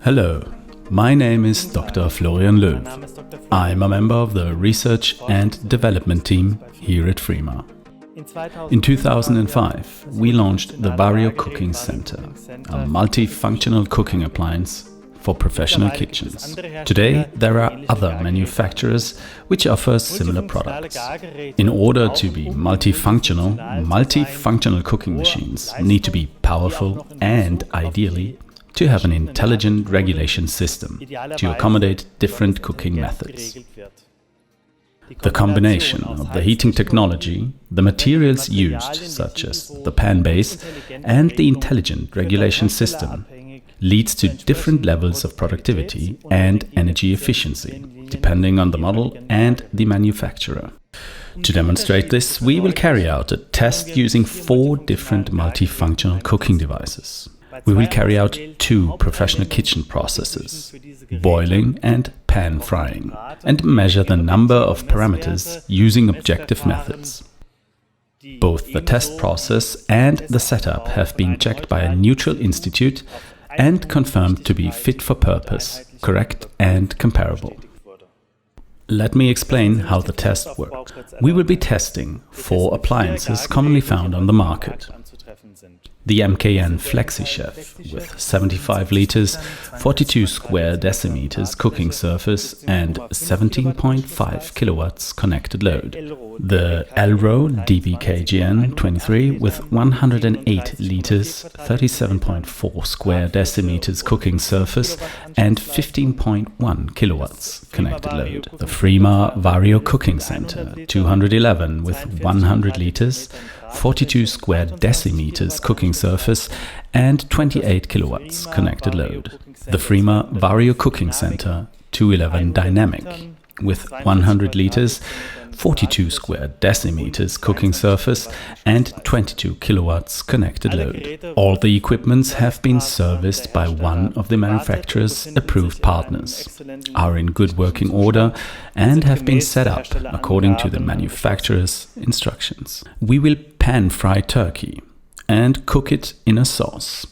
Hello, my name is Dr. Florian Löw. I'm a member of the research and development team here at Freema. In 2005, we launched the Vario Cooking Center, a multifunctional cooking appliance for professional kitchens. Today, there are other manufacturers which offer similar products. In order to be multifunctional cooking machines need to be powerful and, ideally, to have an intelligent regulation system to accommodate different cooking methods. The combination of the heating technology, the materials used, such as the pan base, and the intelligent regulation system, leads to different levels of productivity and energy efficiency, depending on the model and the manufacturer. To demonstrate this, we will carry out a test using 4 different multifunctional cooking devices. We will carry out 2 professional kitchen processes, boiling and pan frying, and measure the number of parameters using objective methods. Both the test process and the setup have been checked by a neutral institute and confirmed to be fit for purpose, correct and comparable. Let me explain how the test works. We will be testing 4 appliances commonly found on the market. The MKN FlexiChef with 75 liters, 42 square decimeters cooking surface and 17.5 kilowatts connected load. The Elro DBKGN 23 with 108 liters, 37.4 square decimeters cooking surface and 15.1 kilowatts connected load. The Freema Vario Cooking Center 211 with 100 liters, 42 square decimeters cooking surface and 28 kilowatts connected load. The Freema Vario Cooking Center 211 Dynamic with 100 liters, 42 square decimeters cooking surface and 22 kilowatts connected load. All the equipments have been serviced by one of the manufacturer's approved partners, are in good working order and have been set up according to the manufacturer's instructions. We will pan fry turkey and cook it in a sauce.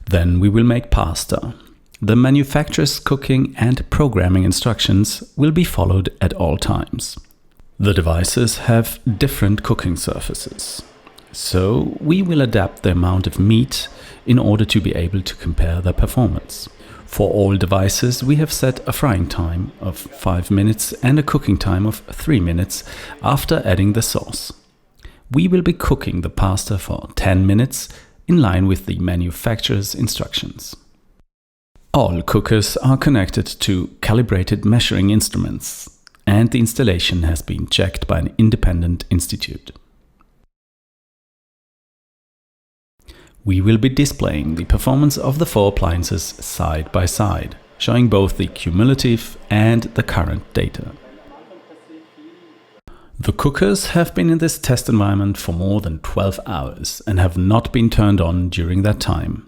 Then we will make pasta. The manufacturer's cooking and programming instructions will be followed at all times. The devices have different cooking surfaces, so we will adapt the amount of meat in order to be able to compare their performance. For all devices, we have set a frying time of 5 minutes and a cooking time of 3 minutes after adding the sauce. We will be cooking the pasta for 10 minutes in line with the manufacturer's instructions. All cookers are connected to calibrated measuring instruments, and the installation has been checked by an independent institute. We will be displaying the performance of the 4 appliances side by side, showing both the cumulative and the current data. The cookers have been in this test environment for more than 12 hours and have not been turned on during that time.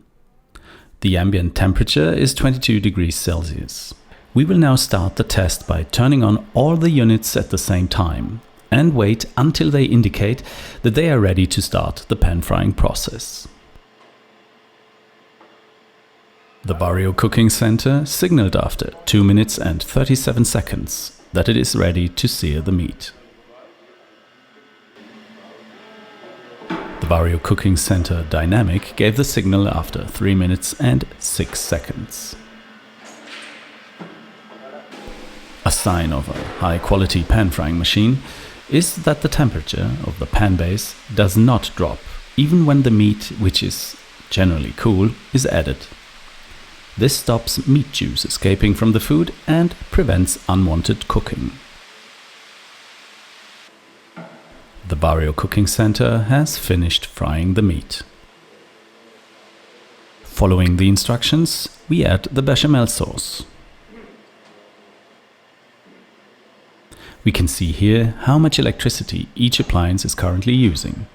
The ambient temperature is 22 degrees Celsius. We will now start the test by turning on all the units at the same time and wait until they indicate that they are ready to start the pan frying process. The Vario Cooking Center signaled after 2 minutes and 37 seconds that it is ready to sear the meat. The Vario Cooking Center Dynamic gave the signal after 3 minutes and 6 seconds. A sign of a high-quality pan frying machine is that the temperature of the pan base does not drop even when the meat, which is generally cool, is added. This stops meat juice escaping from the food and prevents unwanted cooking. The Vario Cooking Center has finished frying the meat. Following the instructions, we add the bechamel sauce. We can see here how much electricity each appliance is currently using.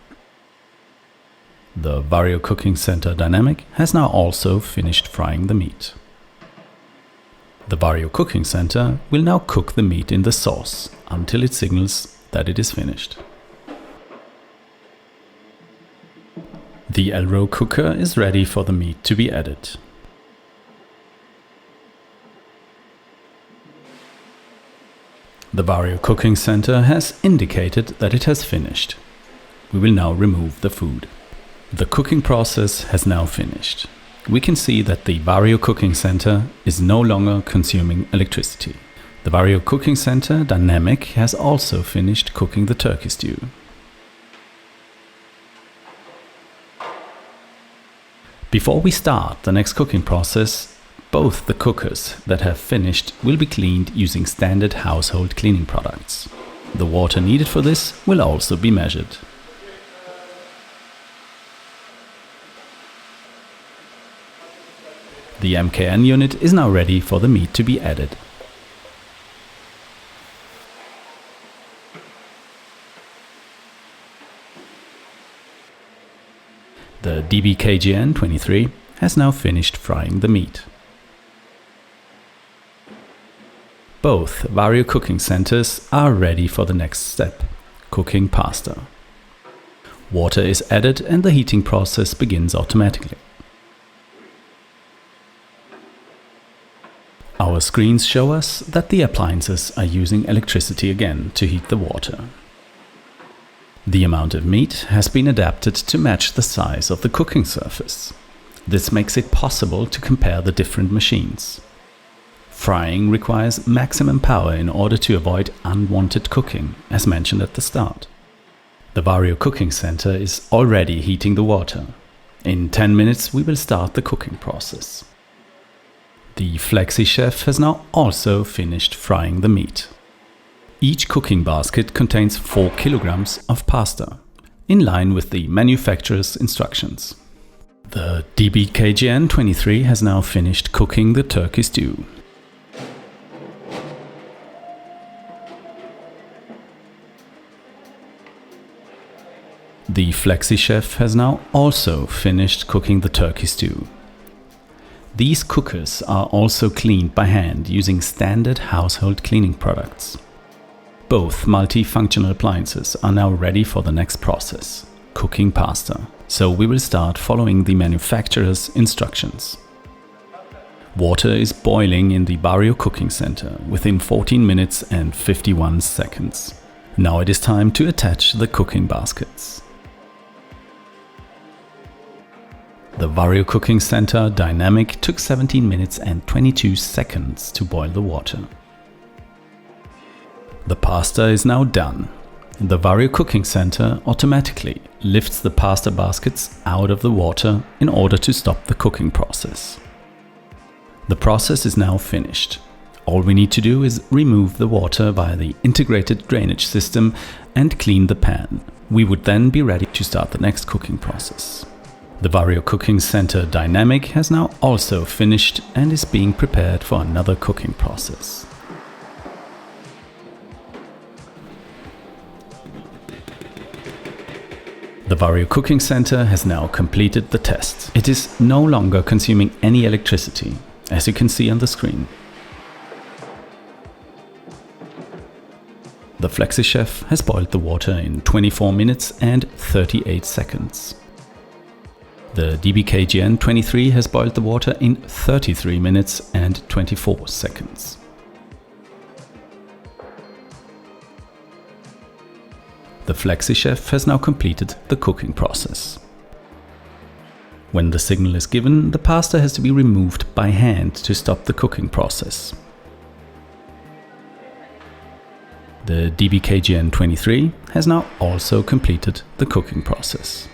The Vario Cooking Center Dynamic has now also finished frying the meat. The Vario Cooking Center will now cook the meat in the sauce until it signals that it is finished. The Elro cooker is ready for the meat to be added. The Vario Cooking Center has indicated that it has finished. We will now remove the food. The cooking process has now finished. We can see that the Vario Cooking Center is no longer consuming electricity. The Vario Cooking Center Dynamic has also finished cooking the turkey stew. Before we start the next cooking process, both the cookers that have finished will be cleaned using standard household cleaning products. The water needed for this will also be measured. The MKN unit is now ready for the meat to be added. The DBKGN23 has now finished frying the meat. Both Vario Cooking Centers are ready for the next step, cooking pasta. Water is added and the heating process begins automatically. Our screens show us that the appliances are using electricity again to heat the water. The amount of meat has been adapted to match the size of the cooking surface. This makes it possible to compare the different machines. Frying requires maximum power in order to avoid unwanted cooking, as mentioned at the start. The Vario Cooking Center is already heating the water. In 10 minutes we will start the cooking process. The Flexi Chef has now also finished frying the meat. Each cooking basket contains 4 kilograms of pasta, in line with the manufacturer's instructions. The DBKGN23 has now finished cooking the turkey stew. The Flexi Chef has now also finished cooking the turkey stew. These cookers are also cleaned by hand using standard household cleaning products. Both multifunctional appliances are now ready for the next process, cooking pasta. So we will start following the manufacturer's instructions. Water is boiling in the Vario Cooking Center within 14 minutes and 51 seconds. Now it is time to attach the cooking baskets. The Vario Cooking Center Dynamic took 17 minutes and 22 seconds to boil the water. The pasta is now done. The Vario Cooking Center automatically lifts the pasta baskets out of the water in order to stop the cooking process. The process is now finished. All we need to do is remove the water via the integrated drainage system and clean the pan. We would then be ready to start the next cooking process. The Vario Cooking Center Dynamic has now also finished and is being prepared for another cooking process. The Vario Cooking Center has now completed the test. It is no longer consuming any electricity, as you can see on the screen. The Flexi Chef has boiled the water in 24 minutes and 38 seconds. The DBKGN23 has boiled the water in 33 minutes and 24 seconds. The Flexi Chef has now completed the cooking process. When the signal is given, the pasta has to be removed by hand to stop the cooking process. The DBKGN23 has now also completed the cooking process.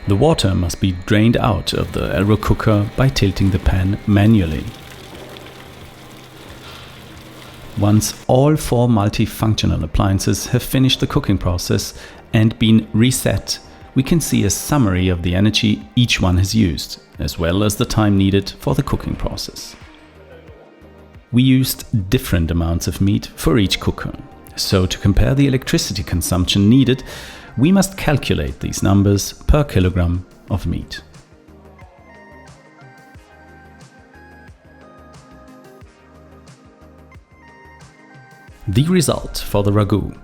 The water must be drained out of the Vario cooker by tilting the pan manually. Once all 4 multifunctional appliances have finished the cooking process and been reset, we can see a summary of the energy each one has used, as well as the time needed for the cooking process. We used different amounts of meat for each cooker, so to compare the electricity consumption needed, we must calculate these numbers per kilogram of meat. The result for the ragu.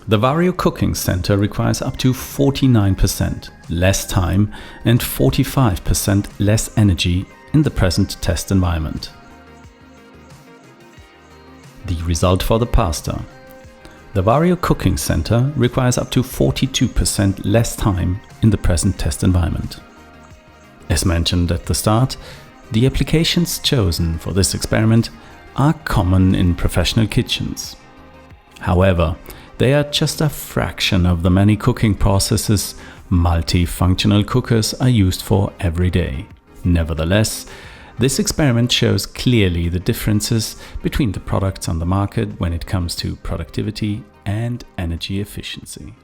The Vario Cooking Center requires up to 49% less time and 45% less energy in the present test environment. The result for the pasta. The Vario Cooking Center requires up to 42% less time in the present test environment. As mentioned at the start, the applications chosen for this experiment are common in professional kitchens. However, they are just a fraction of the many cooking processes multifunctional cookers are used for every day. Nevertheless, this experiment shows clearly the differences between the products on the market when it comes to productivity and energy efficiency.